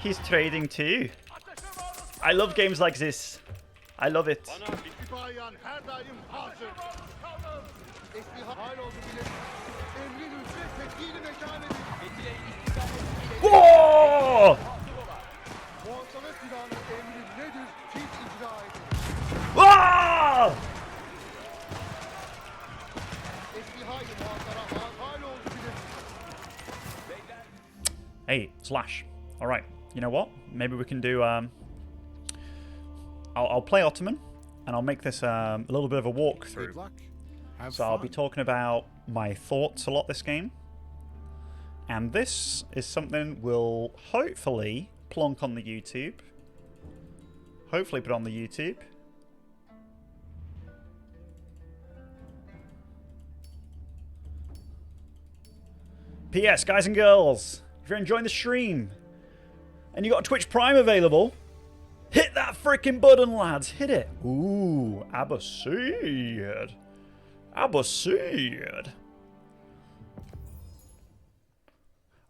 He's trading too. I love games like this. I love it. Whoa! Whoa! Hey, Slash. All right. You know what? Maybe we can do. I'll play Ottoman, and I'll make this a little bit of a walkthrough. So I'll be talking about my thoughts a lot this game, and this is something we'll hopefully plonk on the YouTube. Hopefully put on the YouTube. P.S. Guys and girls, if you're enjoying the stream and you got a Twitch Prime available, hit that freaking button, lads. Hit it. Ooh, Abbasid. Abbasid.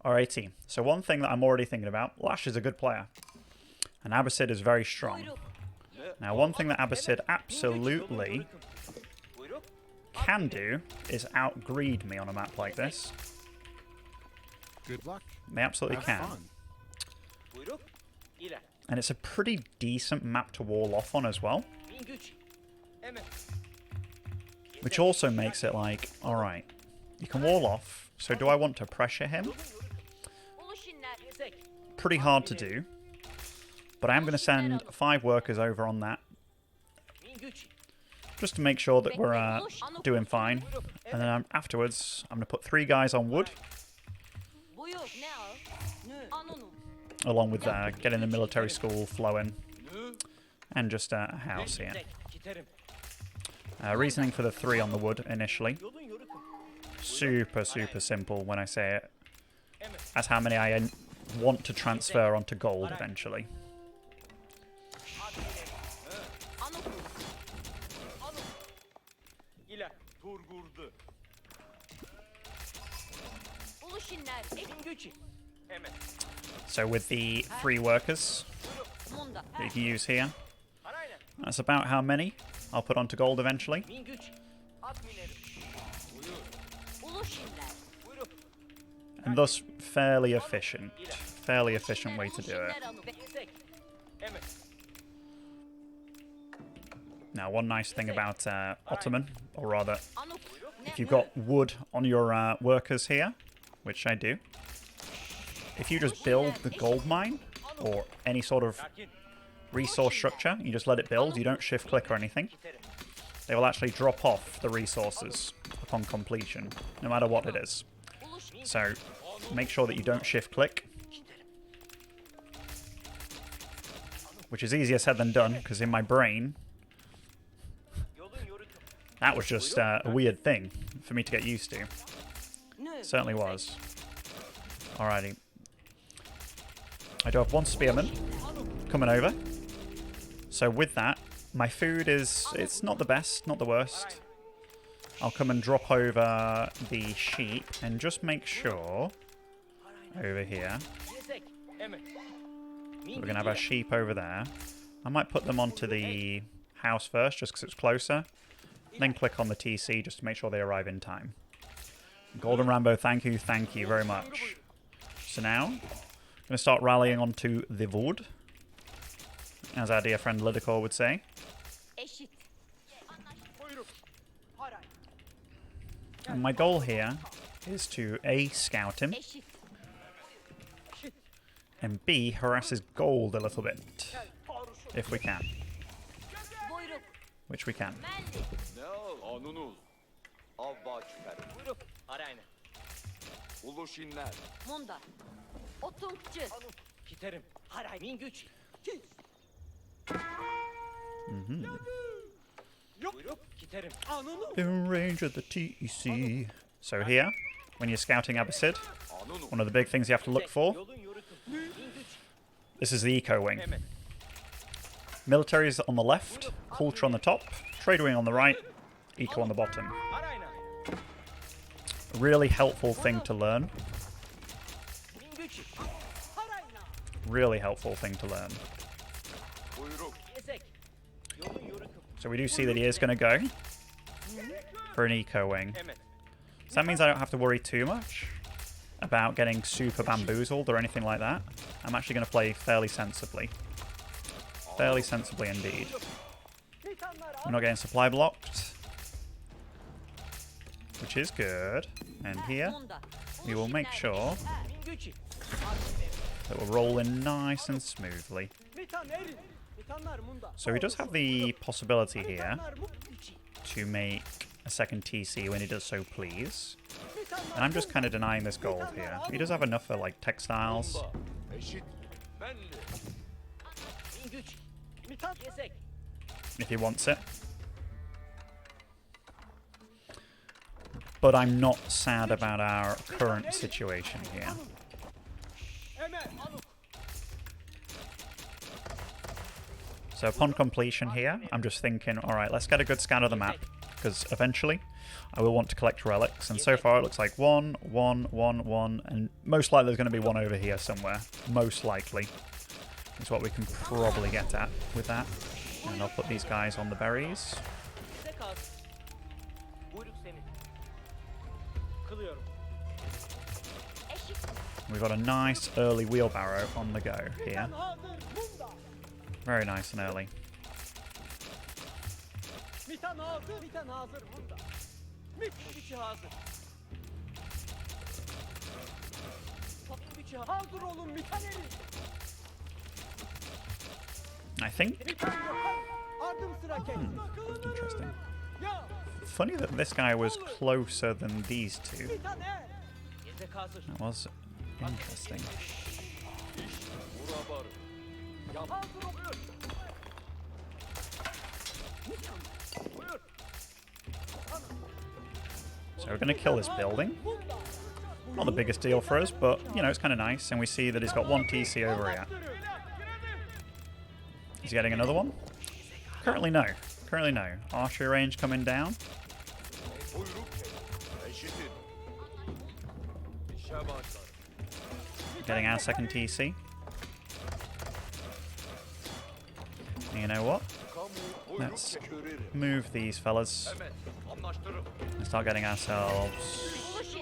Alrighty. So one thing that I'm already thinking about, Lash is a good player. And Abbasid is very strong. Now one thing that Abbasid absolutely can do is outgreed me on a map like this. Good luck. They absolutely can. And it's a pretty decent map to wall off on as well. Which also makes it like, alright, you can wall off, so do I want to pressure him? Pretty hard to do. But I am going to send 5 workers over on that. Just to make sure that we're doing fine. And then afterwards, I'm going to put 3 guys on wood. Along with getting the military school flowing. And just a house here. Reasoning for the 3 on the wood initially. Super, super simple when I say it. That's how many I want to transfer onto gold eventually. So with the 3 workers that you can use here, that's about how many I'll put onto gold eventually. And thus fairly efficient way to do it. Now one nice thing about Ottoman, or rather if you've got wood on your workers here, which I do, if you just build the gold mine, or any sort of resource structure, you just let it build, you don't shift click or anything, they will actually drop off the resources upon completion, no matter what it is. So make sure that you don't shift click, which is easier said than done, because in my brain, that was just a weird thing for me to get used to. It certainly was. Alrighty. I do have 1 spearman coming over. So with that, my food is, it's not the best, not the worst. I'll come and drop over the sheep and just make sure over here. We're going to have our sheep over there. I might put them onto the house first just because it's closer. Then click on the TC just to make sure they arrive in time. Golden Rambo, thank you very much. So now, I'm going to start rallying onto the wood, as our dear friend Lidicor would say. And my goal here is to A, scout him, and B, harass his gold a little bit, if we can. Which we can. In range of the TEC. So here, when you're scouting Abbasid, one of the big things you have to look for, this is the eco wing. Military is on the left, culture on the top, trade wing on the right, eco on the bottom. A really helpful thing to learn. Really helpful thing to learn. So we do see that he is going to go for an eco wing. So that means I don't have to worry too much about getting super bamboozled or anything like that. I'm actually going to play fairly sensibly. Fairly sensibly indeed. We're not getting supply blocked, which is good. And here, we will make sure that we're rolling nice and smoothly. So he does have the possibility here to make a second TC when he does so please. And I'm just kind of denying this gold here. He does have enough for like textiles. If he wants it. But I'm not sad about our current situation here. So upon completion here, I'm just thinking, alright, let's get a good scan of the map, because eventually I will want to collect relics, and so far it looks like 1, 1, 1, 1, and most likely there's going to be one over here somewhere. Most likely. Is what we can probably get at with that. And I'll put these guys on the berries. We've got a nice early wheelbarrow on the go here. Very nice and early. I think... interesting. Funny that this guy was closer than these two. That was interesting. So we're going to kill this building. Not the biggest deal for us, but, you know, it's kind of nice. And we see that he's got one TC over here. Is he getting another one? Currently, no. Currently, no. Archery range coming down. Getting our second TC. And you know what? Let's move these fellas and start getting ourselves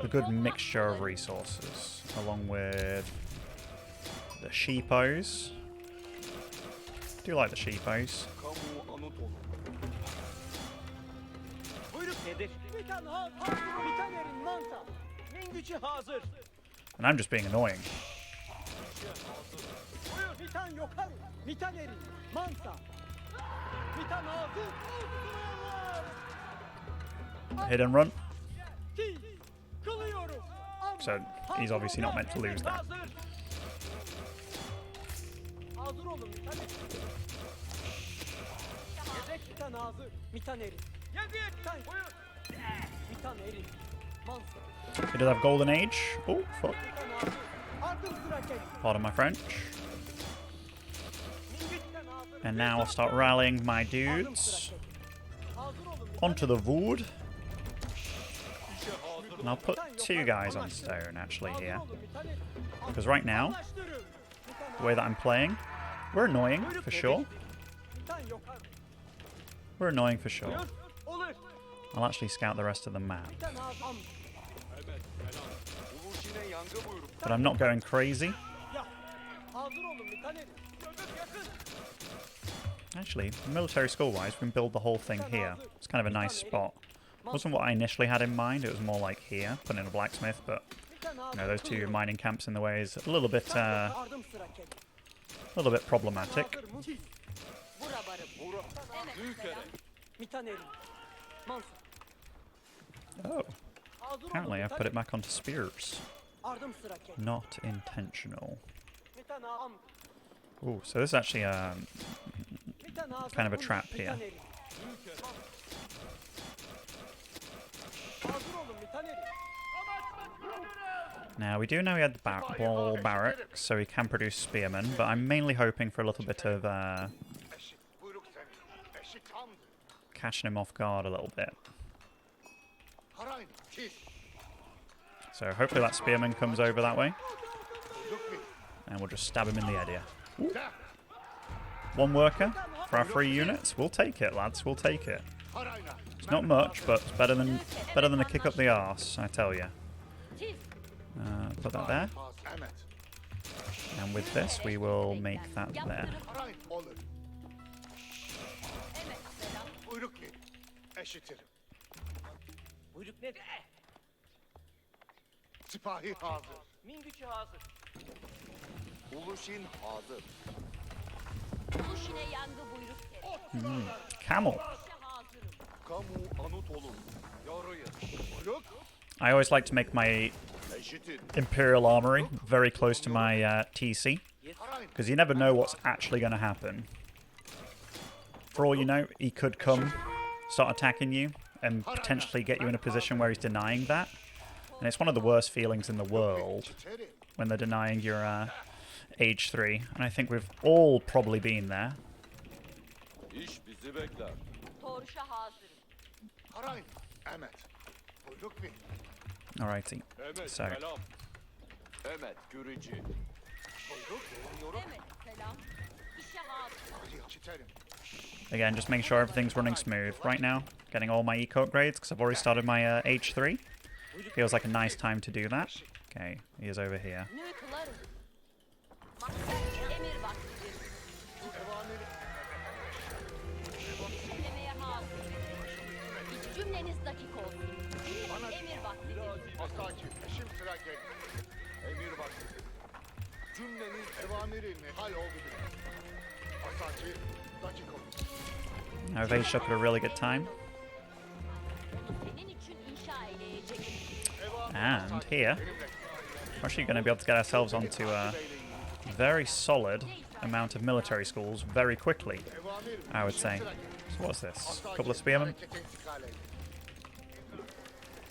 a good mixture of resources, along with the sheepos. I do like the sheepos. And I'm just being annoying. Hit and run. So he's obviously not meant to lose that. He does have Golden Age. Oh, fuck. Pardon my French. And now I'll start rallying my dudes onto the wood. And I'll put two guys on stone, actually, here. Because right now, the way that I'm playing, we're annoying, for sure. We're annoying, for sure. I'll actually scout the rest of the map. But I'm not going crazy. Actually, military school-wise, we can build the whole thing here. It's kind of a nice spot. Wasn't what I initially had in mind. It was more like here, put in a blacksmith, but you know, those two mining camps in the way is a little bit problematic. Oh, apparently I've put it back onto spears. Not intentional. Oh, so this is actually kind of a trap here. Now, we do know he had the ball barracks, so he can produce spearmen, but I'm mainly hoping for a little bit of catching him off guard a little bit. So hopefully that spearman comes over that way. And we'll just stab him in the head here. Ooh. One worker for our 3 units. We'll take it, lads. We'll take it. It's not much, but it's better than a kick up the arse, I tell you. Put that there. And with this, we will make that there. Sipahi hazır. Min gücü hazır. Uluşin hazır. Uluşine yangı buyruk. Camel. Kamu anut olun. Yoruyu. Buyruk. I always like to make my Imperial Armory very close to my TC, because you never know what's actually going to happen. For all you know, he could come, start attacking you, and potentially get you in a position where he's denying that. And it's one of the worst feelings in the world when they're denying your age 3. And I think we've all probably been there. Alrighty. So. Again, just making sure everything's running smooth. Right now, getting all my eco upgrades because I've already started my age 3. Feels like a nice time to do that. Okay, he is over here. I've aged up at a really good time. And here, we're actually going to be able to get ourselves onto a very solid amount of military schools very quickly, I would say. So what's this? A couple of spearmen.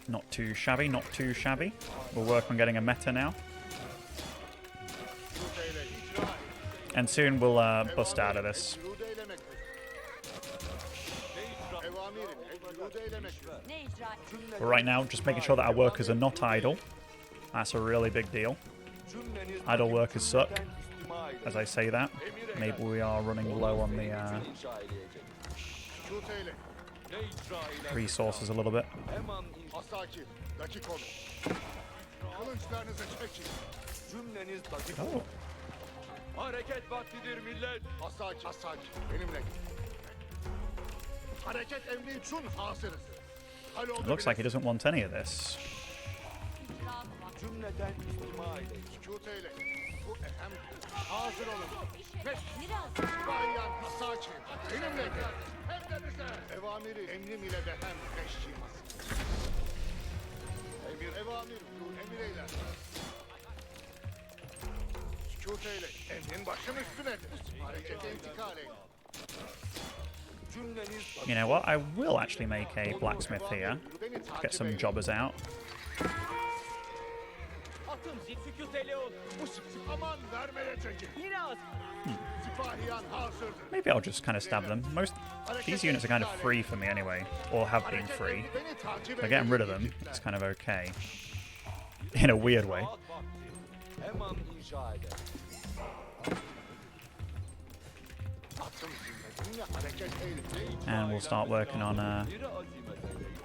Not too shabby, not too shabby. We'll work on getting a meta now. And soon we'll bust out of this. But right now, just making sure that our workers are not idle. That's a really big deal. Idle workers suck, as I say that. Maybe we are running low on the resources a little bit. Oh. It looks like he doesn't want any of this. You know what? I will actually make a blacksmith here. Get some jobbers out. Maybe I'll just kind of stab them. These units are kind of free for me anyway, or have been free. By getting rid of them, it's kind of okay. In a weird way. And we'll start working on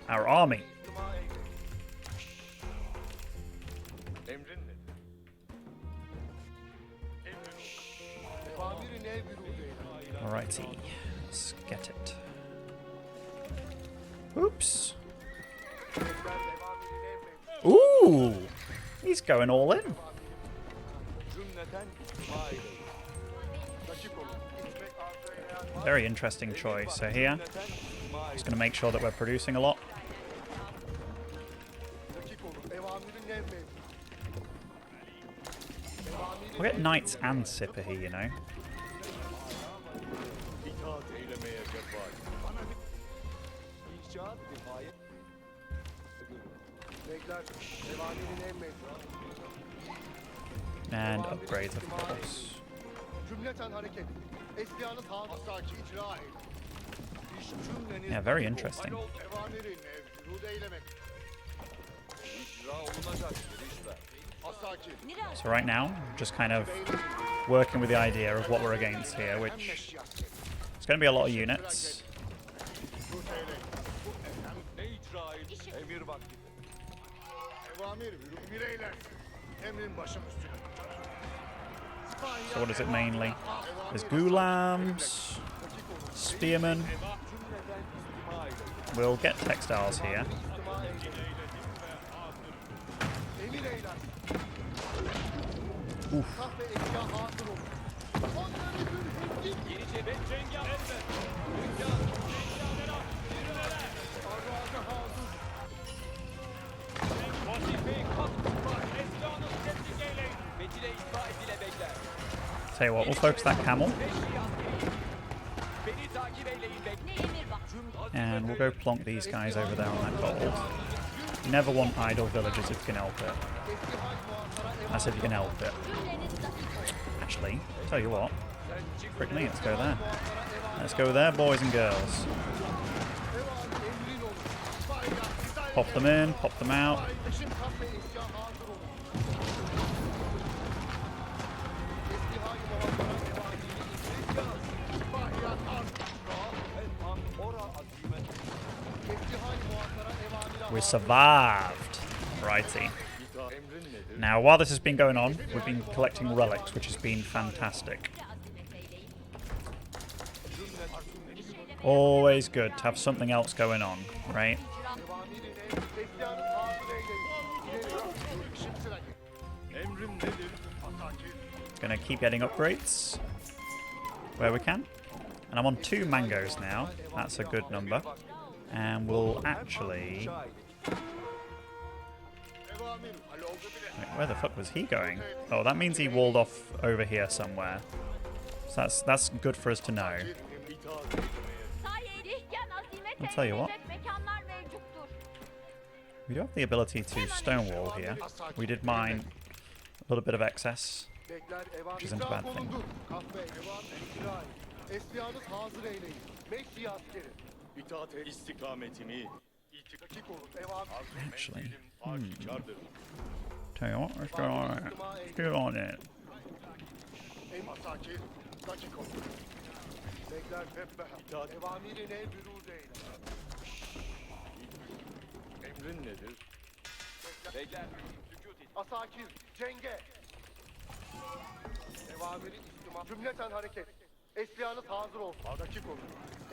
our army. Alrighty, let's get it. Oops. Ooh, he's going all in. Very interesting choice. So here, just going to make sure that we're producing a lot. We'll get knights and sipper here, you know. And upgrades, of course. Yeah, very interesting. Asakir. So right now, just kind of working with the idea of what we're against here, which it's going to be a lot of units. Ne icra edin? Emir vakti. Evamir emir eyler. Emrin başım üstüne. So what is it mainly? There's Gulams, Spearmen. We'll get textiles here. Emir eyler. Oof. Kahve eşya hazır olun. Onları bir Yeni cebet cengaver mi? Arada hazır. Vazifeyi kaptırma. Eskanı tetkik eyleyin. Medine itfa edile bekler. Tell you what, we'll focus that camel. Beni takip eyleyin bekler. And we'll go plonk these guys over there on that gold. You never want idle villagers if you can help it. I said you can help it. Actually, tell you what. Frick me, let's go there. Let's go there, boys and girls. Pop them in, pop them out. Kardeşim kahve eşya hazır olun. İstihai muhabbara evamiri İsfahiyat Ora azimet. İstihai muhabbara evamiri We survived. Righty. Emrin nedir? Now, while this has been going on, we've been collecting relics, which has been fantastic. Always good to have something else going on, right? Evamiri ne? İsyanı hazır eyleyin. İleri şimşirek. Emrim nedir? Asakir. Gonna keep getting upgrades where we can. And I'm on 2 mangoes now. That's a good number. And we'll actually... Evamir halloldu bile. Wait, where the fuck was he going? Oh, that means he walled off over here somewhere. So that's good for us to know. I'll tell you what. We do have the ability to stonewall here. We did mine a little bit of excess. Bekler Which isn't a bad thing. Kahve evamir ikrai. Esyanız hazır eyleyin. Meşri askeri. İtaat istikametimi Dakik olun. Evamir. Actually, aşikardır. tell you what, let's go on it. Let's get on it. Asakir. Dakik olun. Bekler febbeha. Evamirine bürûz eyle. Emrin nedir? Bekler. Sükût et. Asakir. Cenge. Evamiri istima. Cümleten hareket. Esyanız hazır olsun. Dakik olun.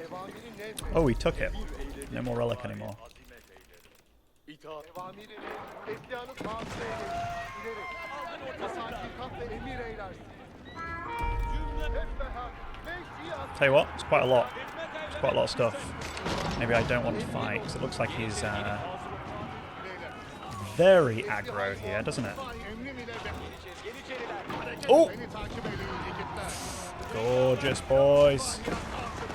Evamiri nevre. Oh, we took it. No more relic anymore. Azimet eylerim. İtaat Evamiri ne? Esyanız hazır eyleyin. İleri. Asakir kalk ve emir eylersin. Febbeha. Meşri askeri. Tell you what, it's quite a lot. It's quite a lot of stuff. Maybe I don't want to fight because it looks like he's very aggro here, doesn't it? Oh! Gorgeous boys.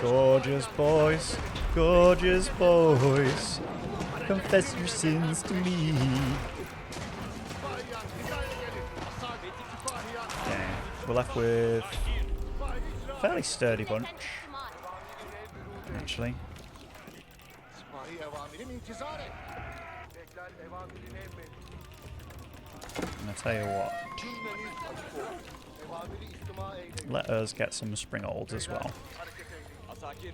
Gorgeous boys. Gorgeous boys. Confess your sins to me. Okay, we're left with a fairly sturdy bunch, actually. Sipahi evamirim intizar et. Bekler evamirin emredin. And I tell you what, Cümleniz dakik olun. Evamiri istima eyleyin. let us get some springolds as well. Hareket eyleyin. Asakir.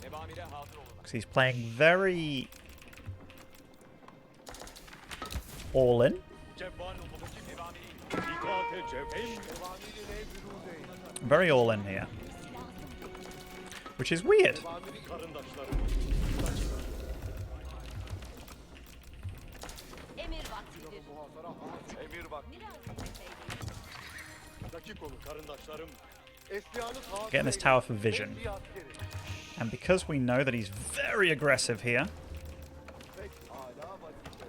Evamire hazır olun. Because he's playing very all in. cevvan ufukdaki evamiri. İtaate cevhem. Evamirine bürûz eyle. Very all in here. Which is weird. Evamiri Karındaşlarım. Emir vaktidir. muhasara hazır. Emir vakti. Dakik olun. Karındaşlarım. Esyanız hazır Getting this eyleyin. tower for vision. Meşri askeri. And because we know that he's very aggressive here, Pek âlâ vazife.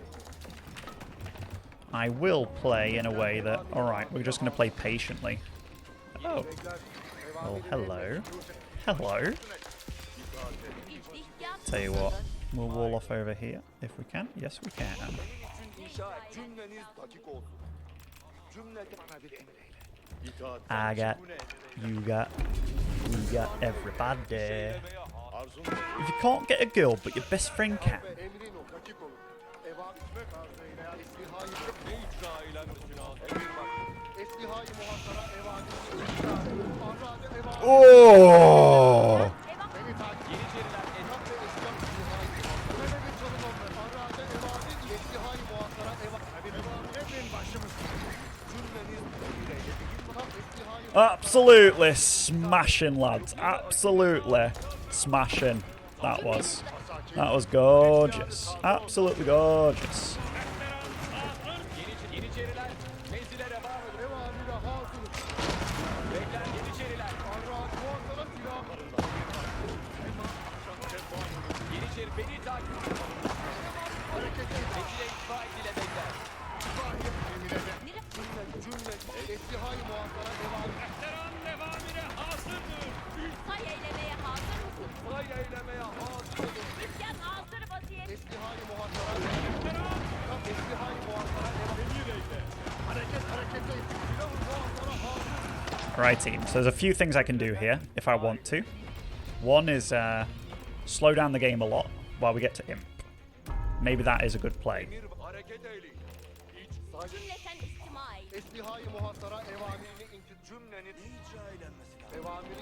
I will play in a way that, alright, we're just going to play patiently. Oh, Bekler. well, Evamirine hello. bürûz eyle. Hello. İstihkam Tell you what, we'll wall off over here if we can. Yes, we can. için inşa et. Cümleniz dakik olsun. Cümleten Bana bir emir eyle. İtaat. I got, you got, we got everybody. eylemeye hazır. Arzum If you can't get a girl, but your best friend can, Ve emrin ol. Dakik olun. Evamiri Hükmet arzıyla İstihai Ne icra eylenmesi lazım? Emir bak. İstihai muhasara evadisi icra. Arrade evadisi. Oh! Beni takip. Yeniçeriler Etap ve İslam istihai. Böyle bir sorun olmaz. Arrade evadisi istihai muhasara evadisi. Evadisi başımız. Cümleniz bireyle. Tam istihai. Absolutely smashing, lads. Absolutely smashing. That was. That was gorgeous. Absolutely gorgeous. Yeniçeriler menzile devam edin. Evamire hazır. Bekler Yeniçeriler. Arrade muhasara silahlarında. Yeniçeri beni takip edin. Harekete. Menzile itfa ile bekler. Cümle istihai muhasara evadisi. Say eylemeye hazır mısın? Say eylemeye hazır olun. Dükkan hazır vaziyet. İstihai muhasara. Tam istihai muhasara evadisi. Harekete. Silahı muhasara hazır. Right, team. So there's a few things I can do here if I want to. One is slow down the game a lot while we get to Imp. Maybe that is a good play. Emir hareket eyleyin. Cümleten istimai. İstihai muhasara evamirini inti cümlenin icra eylenmesi lazım. Evamiri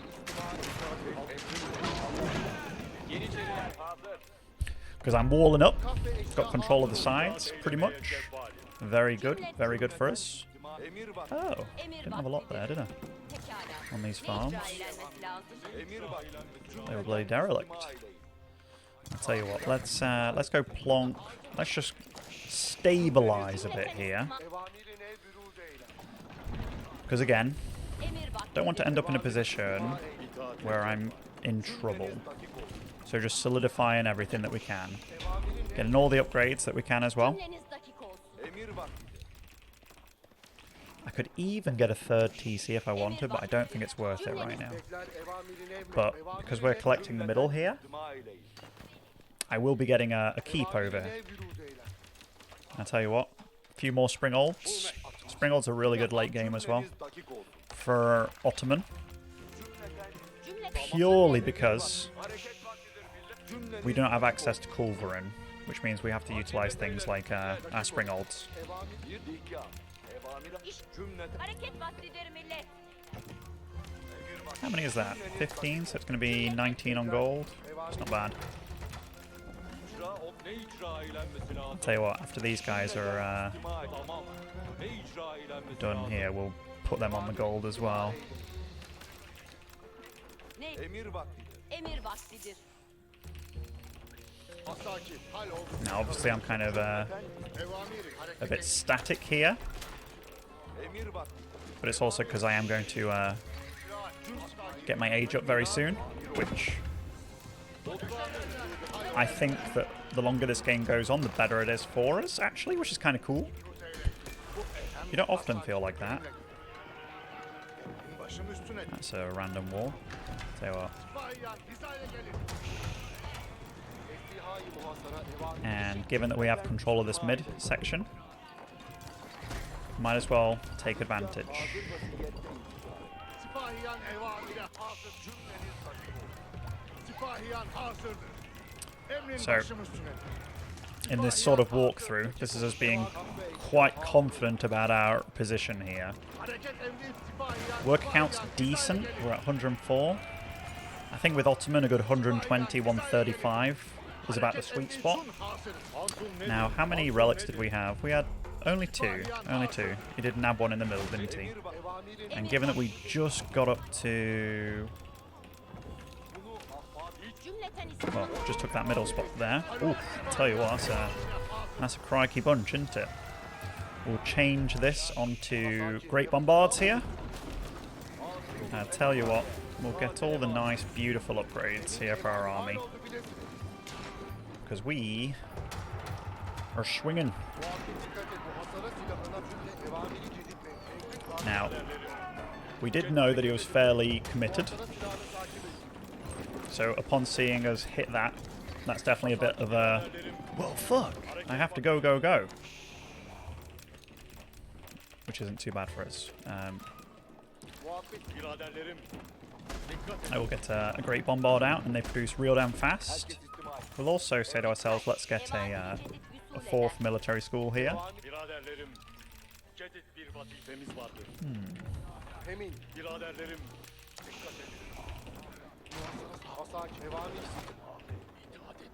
Yeniçeriler hazır. Because I'm walling up. istimai. Got control of the sides, pretty much. Very good. Very good for us. Emir bak. Oh, didn't have a lot there, did I? Pekala. On these Ne farms. icra eylenmesi lazım? Emir bak. They were bloody derelict. I'll tell you what. Let's go plonk. Let's just stabilize a bit here. Evamirine büruz eyle. Because again, Emir vakti. don't want to end up in a position where I'm in trouble. So just solidifying everything that we can. Getting all the upgrades that we can as well. Cümleniz dakik olsun. Emir bak. I could even get a third TC if I wanted, but I don't think it's worth it right now. Bekler evamirine büruz. But because we're collecting the middle here, İcra eyleyin. I will be getting a keep over. Evamirine büruz eyle. I'll tell you what, a few more Springolds. Springolds are really good late game as well Cümleniz dakik olsun. for Ottoman, Cümleten purely because Hareket vaktidir millet. Cümleniz we don't have access to Culverin, which means we have to utilize things like our Springolds. Evamir bir dikkat. Evamire cümleten. hareket vaktidir millet. How many is that? 15, so it's going to be 19 on gold. It's not bad. Ne icra eylenmesi lazım? Tell you what, after these guys are Tamam. Ne icra eylenmesi done lazım? here, we'll put them on the gold as well. Ne? Emir vaktidir. Emir vaktidir. asaki. Hal oldu. Now, obviously, I'm kind of Evamiri a hareket bit static here, Emir vaktidir. but it's also because I am going to get my age up very soon, which I think that the longer this game goes on, the better it is for us, actually, which is kind of cool. You don't often feel like that. başım üstüne. That's a random wall. Tell you what. İtfaiyen hizaya gelin. İstihai muhasara evamiri. And given that we have control of this mid section, might as well take advantage. Sipahiyen evamire hazır. Cümleniz dakik olsun. Sipahiyen hazırdır. Emrin So, başım üstüne. in this sort of walkthrough, this is us being quite confident about our position here. Hareket emri sipahiyen. Work count's decent. We're at 104. I think with Ottoman, a good 120, 135 is about the sweet spot. Now, how many relics did we have? We had only two. Only two. He did nab one in the middle, didn't he? And given that we just got up to... Cümleten istimai. Well, just took that middle spot there. Ooh, tell you what, that's a crikey bunch, isn't it? We'll change this onto Great Bombards here. Tell you what, we'll get all the nice, beautiful upgrades here for our army. Because we are swinging. Now, we did know that he was fairly committed. So upon seeing us hit that, that's definitely a bit of a, well, fuck, I have to go, go, go. Which isn't too bad for us. Biraderlerim. I will get a Great Bombard out, and they produce real damn fast. We'll also say to ourselves, let's get a a fourth military school here. Biraderlerim, cedid bir vazifemiz vardır. Emin. Biraderlerim, dikkat edin. Asaç. Devamı. İtaat ettik.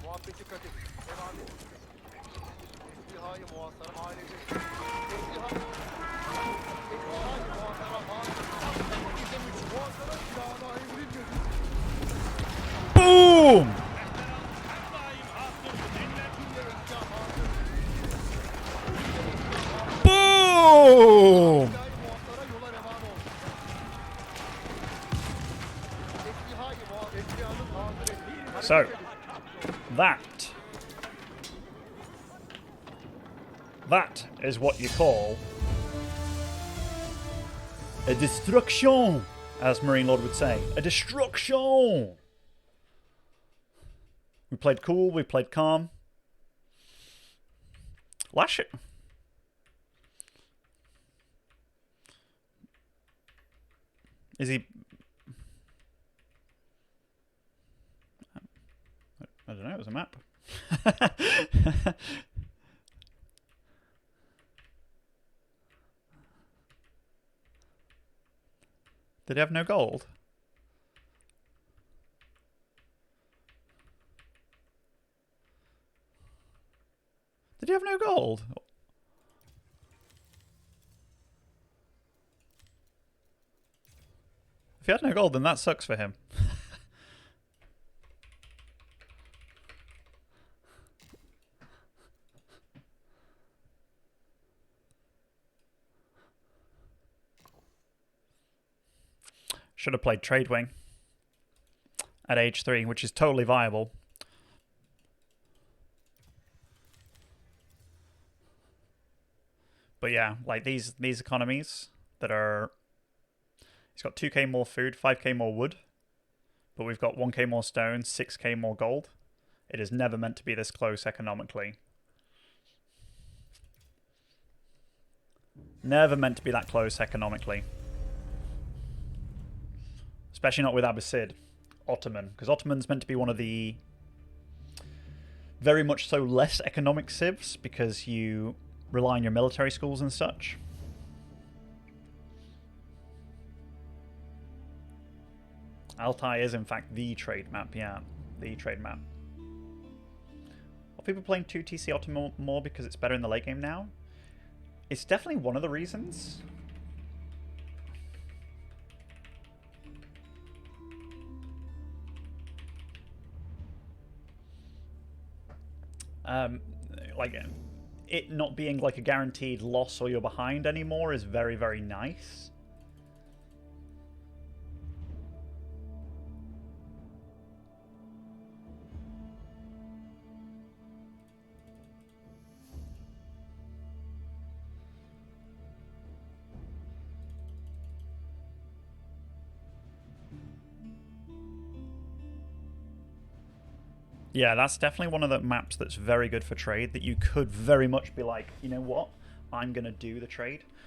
Muhabbeti katil. Devam et. İstihayı muhasara mahalleyi. İstihayı muhasara mahalleyi. Bizim üç muhasara silahına evrilmedi. Boom! Boom! İstihayı muhasara yola revan ol. İstihayı muhasara hazır et. So, that is what you call a destruction, as Marine Lord would say. A destruction! We played cool, we played calm. Lash it. Is he... I don't know, it was a map. Did he have no gold? Did he have no gold? If he had no gold, then that sucks for him. Should have played Trade Wing at age 3, which is totally viable. But yeah, like these economies that are... He's got 2k more food, 5k more wood, but we've got 1k more stone, 6k more gold. It is never meant to be this close economically. Never meant to be that close economically. Especially not with Abbasid, Ottoman, because Ottoman's meant to be one of the very much so less economic civs because you rely on your military schools and such. Altai is in fact the trade map, yeah, the trade map. Are people playing 2 TC Ottoman more because it's better in the late game now? It's definitely one of the reasons. Like, it not being like a guaranteed loss or you're behind anymore is very, very nice. Yeah, that's definitely one of the maps that's very good for trade, that you could very much be like, you know what, I'm going to do the trade.